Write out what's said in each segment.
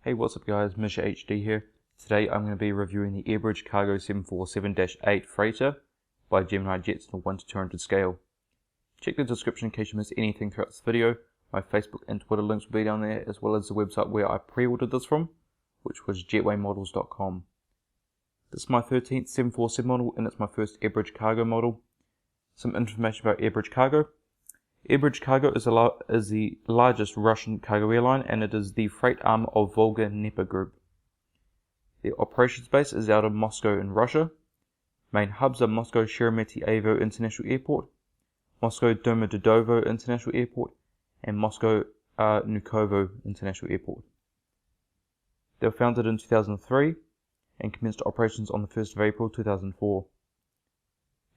Hey, what's up guys, Misha HD here. Today I'm going to be reviewing the AirBridgeCargo 747-8 freighter by Gemini jets on a 1 to 200 scale. Check the description in case you missed anything throughout this video. My Facebook and Twitter links will be down there, as well as the website where I pre-ordered this from, which was jetwaymodels.com. This is my 13th 747 model and it's my first AirBridgeCargo model. Some information about AirBridgeCargo. AirBridgeCargo is the largest Russian cargo airline, and it is the freight arm of volga-dnepr group. The operations base is out of Moscow in Russia. Main hubs are Moscow Sheremetyevo International Airport, Moscow Domodedovo International Airport, and Moscow Vnukovo International Airport. They were founded in 2003 and commenced operations on the 1st of April 2004.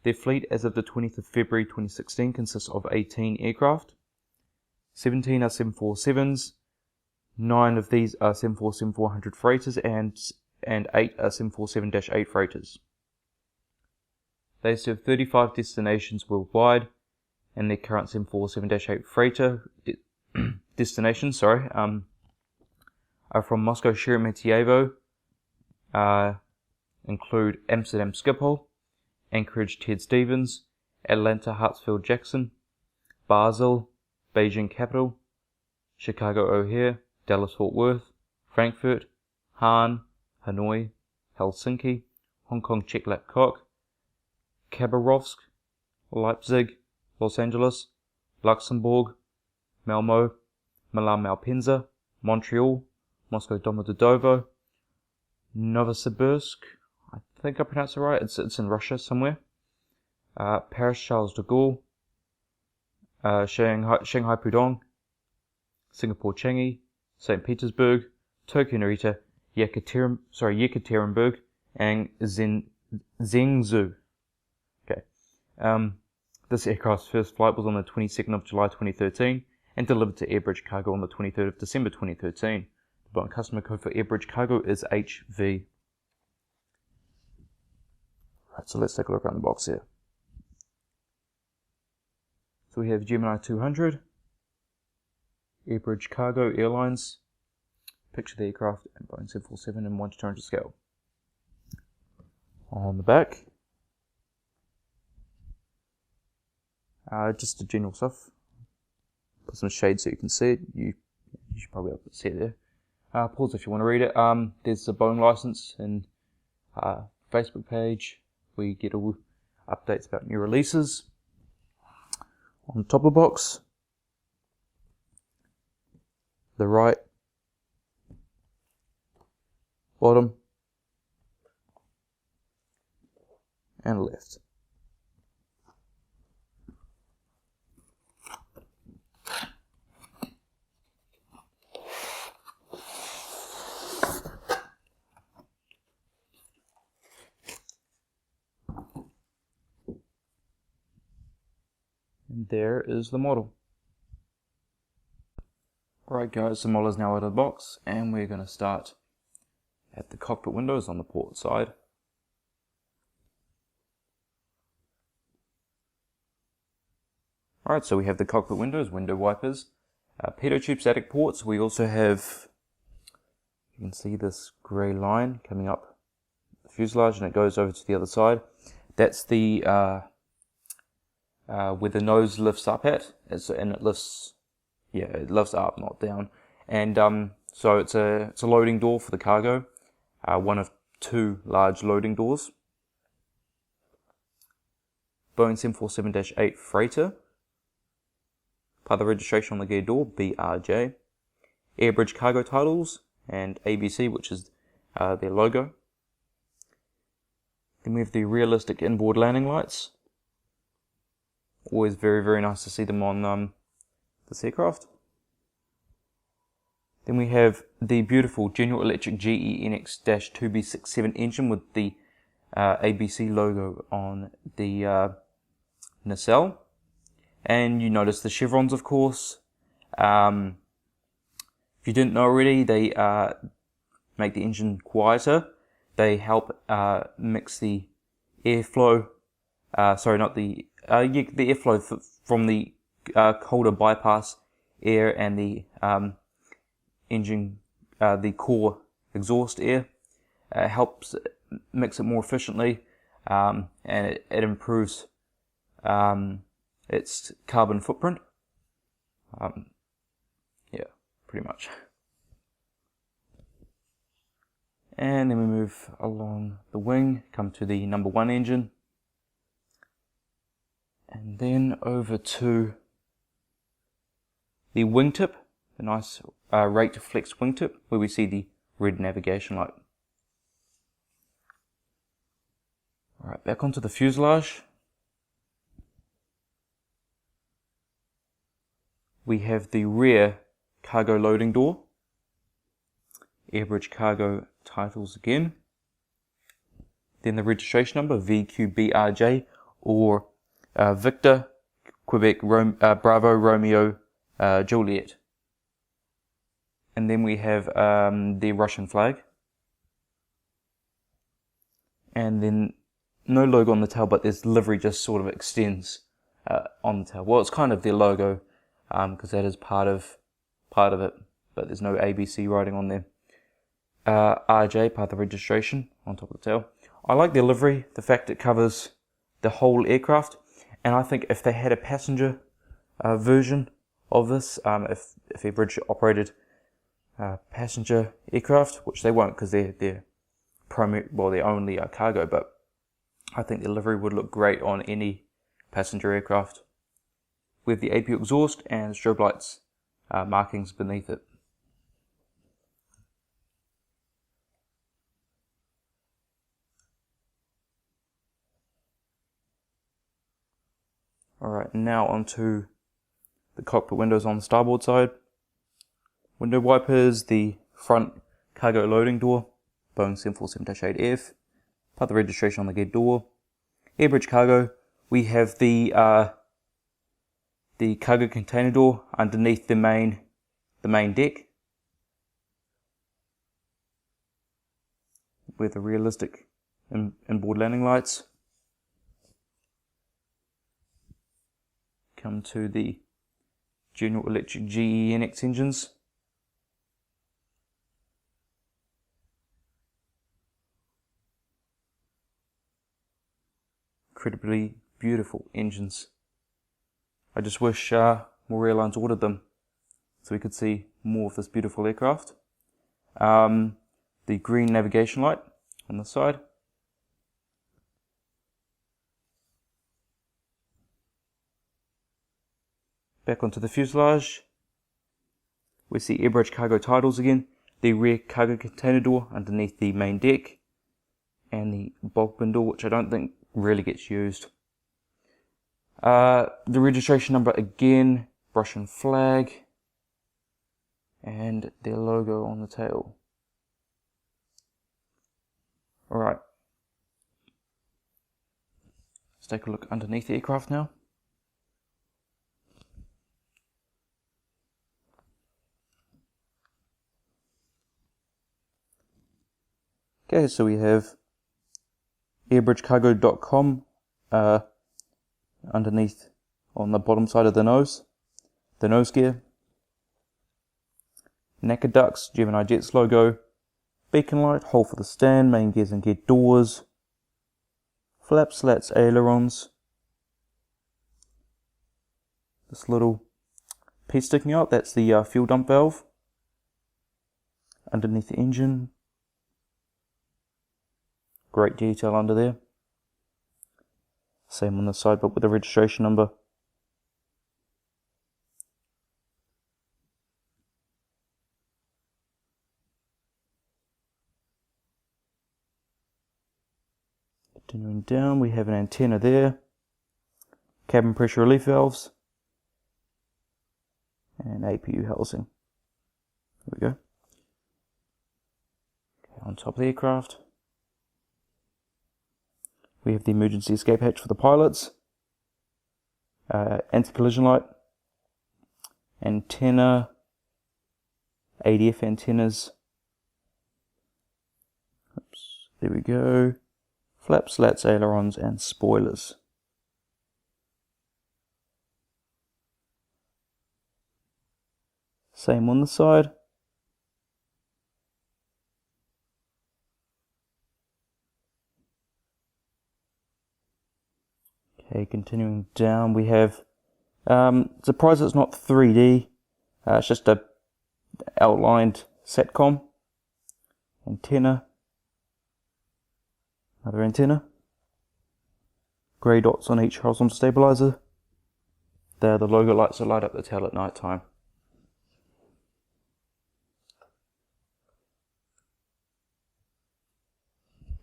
Their fleet as of the 20th of February 2016 consists of 18 aircraft. 17 are 747s, 9 of these are 747-400 freighters, and 8 are 747-8 freighters. They serve 35 destinations worldwide, and their current 747-8 freighter destinations are from Moscow Sheremetyevo, include Amsterdam Schiphol, Anchorage Ted Stevens, Atlanta Hartsfield Jackson, Basel, Beijing Capital, Chicago O'Hare, Dallas Fort Worth, Frankfurt, Hahn, Hanoi, Helsinki, Hong Kong Cheklap Kok, Khabarovsk, Leipzig, Los Angeles, Luxembourg, Malmo, Milan Malpensa, Montreal, Moscow Domodedovo, Novosibirsk, I think I pronounced it right, it's in Russia somewhere, Paris Charles de Gaulle, Shanghai Pudong, Singapore Changi, St. Petersburg, Tokyo Narita, Yekaterinburg, and Zhengzhou. Okay. This aircraft's first flight was on the 22nd of July 2013 and delivered to AirBridgeCargo on the 23rd of December 2013. The Boeing customer code for AirBridgeCargo is HV. Right, so let's take a look around the box here. So we have Gemini 200, AirBridgeCargo Airlines, picture the aircraft, and Boeing 747 in 1 to 200 scale. On the back, just the general stuff. Put some shade so you can see it. You should probably be able to see it there. Pause if you want to read it. There's the Boeing license and Facebook page. We get all updates about new releases. On the top of the box, the right, bottom, and left. And there is the model. Alright guys, the model is now out of the box, and we're going to start at the cockpit windows on the port side. Alright, so we have the cockpit windows, window wipers, pitot tube static ports. We also have, you can see this grey line coming up the fuselage, and it goes over to the other side. That's the where the nose lifts up at, and it lifts, it lifts up, not down. And so it's a loading door for the cargo, one of 2 large loading doors. Boeing 747-8 freighter, part of the registration on the gear door, BRJ. AirBridgeCargo titles, and ABC, which is their logo. Then we have the realistic inboard landing lights. Always very, very nice to see them on this aircraft. Then we have the beautiful General Electric GE-NX-2B67 engine with the ABC logo on the nacelle. And you notice the chevrons, of course. If you didn't know already, they make the engine quieter. They help mix the airflow, the airflow from the colder bypass air and the engine the core exhaust air. Helps mix it more efficiently, and it improves its carbon footprint. Yeah, pretty much. And then we move along the wing, come to the number 1 engine, and then over to the wingtip, the nice rate flex wingtip, where we see the red navigation light. Alright, back onto the fuselage. We have the rear cargo loading door. AirBridgeCargo titles again. Then the registration number, VQ-BRJ, or Victor, Quebec, Bravo, Romeo, Juliet. And then we have the Russian flag. And then no logo on the tail, but this livery just sort of extends on the tail. Well, it's kind of their logo, because that is part of it, but there's no ABC writing on there. RJ, part of the registration, on top of the tail. I like their livery, the fact it covers the whole aircraft, and I think if they had a passenger version of this, if AirBridge operated passenger aircraft, which they won't because they're only cargo, but I think the livery would look great on any passenger aircraft, with the APU exhaust and strobe lights markings beneath it. Alright, now onto the cockpit windows on the starboard side. Window wipers, the front cargo loading door, Boeing 747-8F, part of the registration on the gate door. AirBridgeCargo, we have the cargo container door underneath the main deck, with the realistic inboard landing lights. Come to the General Electric genx engines. Incredibly beautiful engines. I just wish more airlines ordered them so we could see more of this beautiful aircraft. The green navigation light on the side. Back onto the fuselage. We see AirBridgeCargo titles again. The rear cargo container door underneath the main deck. And the bulk bin door, which I don't think really gets used. The registration number again, Russian flag, and their logo on the tail. Alright, let's take a look underneath the aircraft now. Okay, so we have airbridgecargo.com underneath on the bottom side of the nose gear. Necker ducts, Gemini Jets logo, beacon light, hole for the stand, main gears and gear doors, flap slats, ailerons, this little piece sticking out, that's the fuel dump valve underneath the engine. Great detail under there. Same on the side, but with the registration number. Continuing down, we have an antenna there, cabin pressure relief valves, and APU housing. There we go. Okay, on top of the aircraft, we have the emergency escape hatch for the pilots, anti-collision light, antenna, ADF antennas, oops, there we go, flap slats, ailerons and spoilers. Same on the side. Okay, continuing down, we have, surprised it's not 3D, it's just a outlined SATCOM, antenna, another antenna, grey dots on each horizontal stabilizer. There are the logo lights that light up the tail at night time.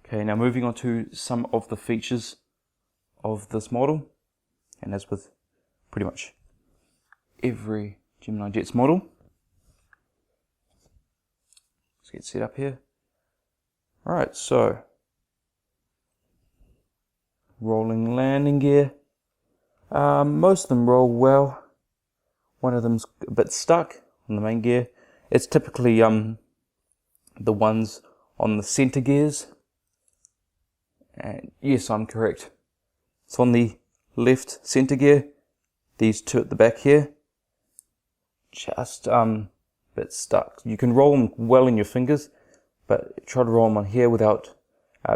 Okay, now moving on to some of the features of this model, and as with pretty much every Gemini Jets model, let's get set up here. Alright, so rolling landing gear. Most of them roll well. One of them's a bit stuck on the main gear. It's typically the ones on the center gears. And yes, I'm correct. It's on the left center gear. These two at the back here, just a bit stuck. You can roll them well in your fingers, but try to roll them on here without,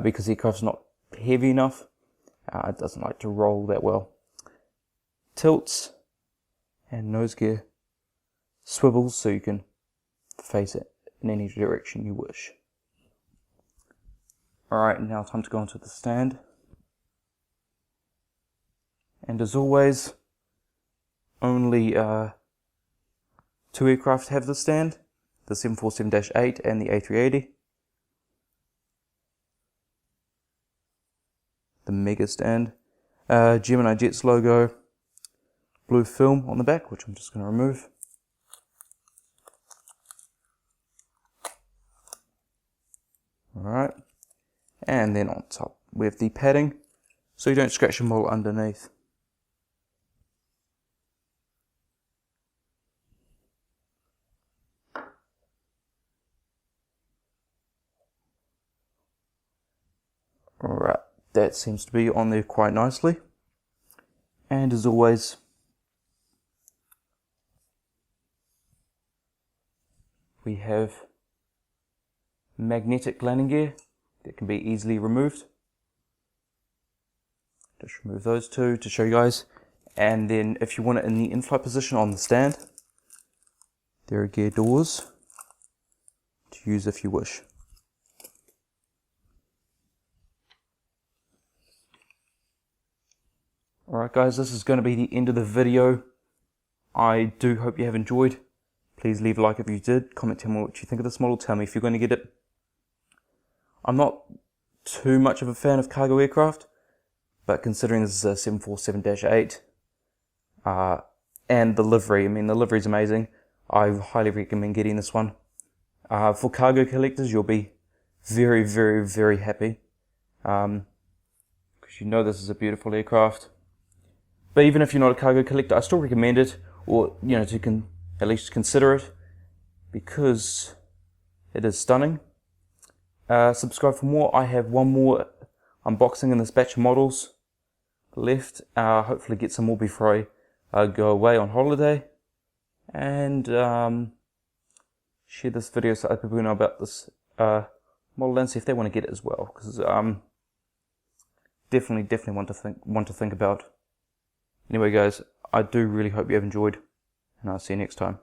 because the aircraft's not heavy enough. It doesn't like to roll that well. Tilts and nose gear swivels so you can face it in any direction you wish. Alright, now time to go onto the stand. And as always, only 2 aircraft have the stand, the 747-8 and the A380. The mega stand. Gemini Jets logo, blue film on the back, which I'm just going to remove. Alright, and then on top we have the padding, so you don't scratch your model underneath. Alright, that seems to be on there quite nicely. And as always, we have magnetic landing gear that can be easily removed. Just remove those two to show you guys. And then if you want it in the in-flight position on the stand, there are gear doors to use if you wish. Alright guys, this is going to be the end of the video. I do hope you have enjoyed. Please leave a like if you did. Comment, tell me what you think of this model. Tell me if you're going to get it. I'm not too much of a fan of cargo aircraft, but considering this is a 747-8 and the livery, I mean the livery is amazing. I highly recommend getting this one. For cargo collectors, you'll be very, very, very happy, because you know this is a beautiful aircraft. But even if you're not a cargo collector, I still recommend it, or to at least consider it, because it is stunning. Subscribe for more. I have one more unboxing in this batch of models left. Hopefully get some more before I go away on holiday, and share this video so other people know about this model and see if they want to get it as well, because definitely want to think about. Anyway guys, I do really hope you have enjoyed, and I'll see you next time.